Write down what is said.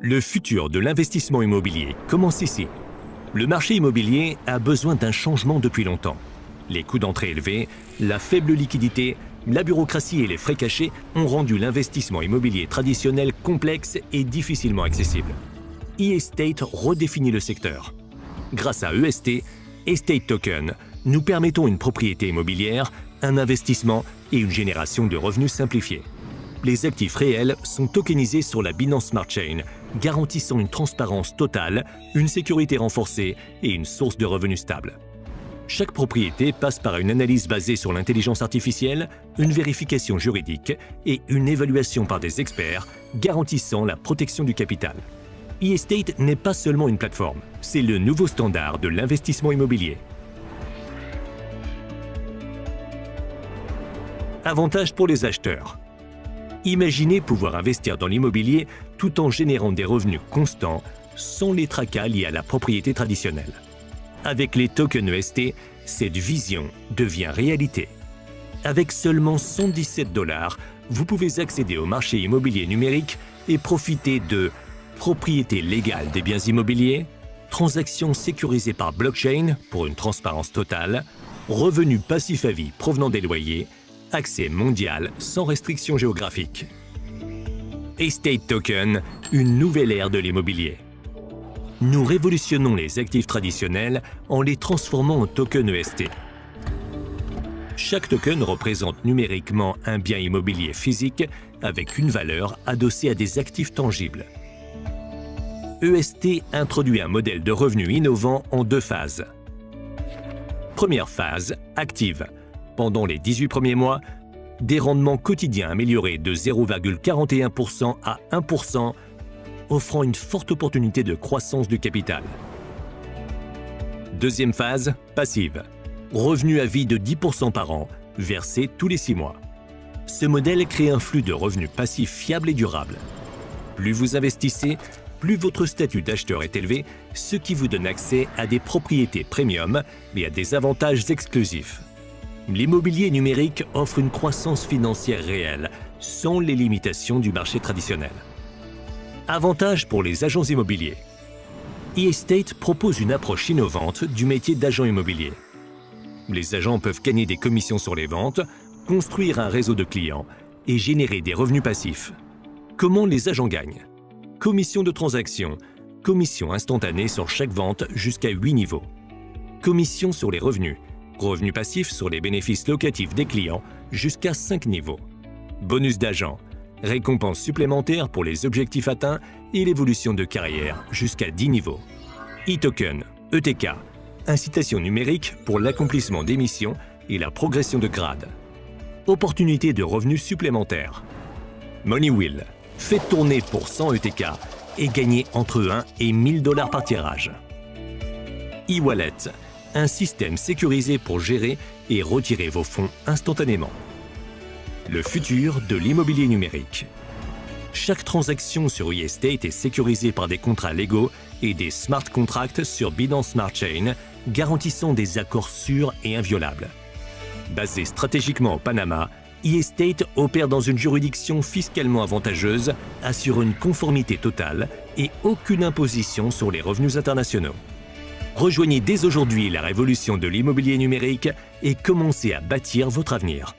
Le futur de l'investissement immobilier commence ici. Le marché immobilier a besoin d'un changement depuis longtemps. Les coûts d'entrée élevés, la faible liquidité, la bureaucratie et les frais cachés ont rendu l'investissement immobilier traditionnel complexe et difficilement accessible. eEstate redéfinit le secteur. Grâce à EST, Estate Token, nous permettons une propriété immobilière, un investissement et une génération de revenus simplifiés. Les actifs réels sont tokenisés sur la Binance Smart Chain, garantissant une transparence totale, une sécurité renforcée et une source de revenus stable. Chaque propriété passe par une analyse basée sur l'intelligence artificielle, une vérification juridique et une évaluation par des experts, garantissant la protection du capital. eEstate n'est pas seulement une plateforme, c'est le nouveau standard de l'investissement immobilier. Avantages pour les acheteurs. Imaginez pouvoir investir dans l'immobilier tout en générant des revenus constants sans les tracas liés à la propriété traditionnelle. Avec les tokens EST, cette vision devient réalité. Avec seulement 117 $, vous pouvez accéder au marché immobilier numérique et profiter de propriété légale des biens immobiliers, transactions sécurisées par blockchain pour une transparence totale, revenus passifs à vie provenant des loyers, accès mondial sans restriction géographique. Estate Token, une nouvelle ère de l'immobilier. Nous révolutionnons les actifs traditionnels en les transformant en tokens EST. Chaque token représente numériquement un bien immobilier physique avec une valeur adossée à des actifs tangibles. EST introduit un modèle de revenu innovant en 2 phases. Première phase, active. Pendant les 18 premiers mois, des rendements quotidiens améliorés de 0,41% à 1%, offrant une forte opportunité de croissance du capital. Deuxième phase, passive. Revenu à vie de 10% par an, versé tous les 6 mois. Ce modèle crée un flux de revenus passifs fiable et durable. Plus vous investissez, plus votre statut d'acheteur est élevé, ce qui vous donne accès à des propriétés premium et à des avantages exclusifs. L'immobilier numérique offre une croissance financière réelle, sans les limitations du marché traditionnel. Avantages pour les agents immobiliers. eEstate propose une approche innovante du métier d'agent immobilier. Les agents peuvent gagner des commissions sur les ventes, construire un réseau de clients et générer des revenus passifs. Comment les agents gagnent? Commission de transaction, commission instantanée sur chaque vente jusqu'à 8 niveaux. Commission sur les revenus, revenus passifs sur les bénéfices locatifs des clients jusqu'à 5 niveaux. Bonus d'agent, récompenses supplémentaires pour les objectifs atteints et l'évolution de carrière jusqu'à 10 niveaux. E-token, ETK, incitation numérique pour l'accomplissement des missions et la progression de grade. Opportunité de revenus supplémentaires. Money Wheel, faites tourner pour 100 ETK et gagnez entre 1 et 1000 $ par tirage. E-wallet, un système sécurisé pour gérer et retirer vos fonds instantanément. Le futur de l'immobilier numérique. Chaque transaction sur eEstate est sécurisée par des contrats légaux et des smart contracts sur Binance Smart Chain, garantissant des accords sûrs et inviolables. Basé stratégiquement au Panama, eEstate opère dans une juridiction fiscalement avantageuse, assure une conformité totale et aucune imposition sur les revenus internationaux. Rejoignez dès aujourd'hui la révolution de l'immobilier numérique et commencez à bâtir votre avenir.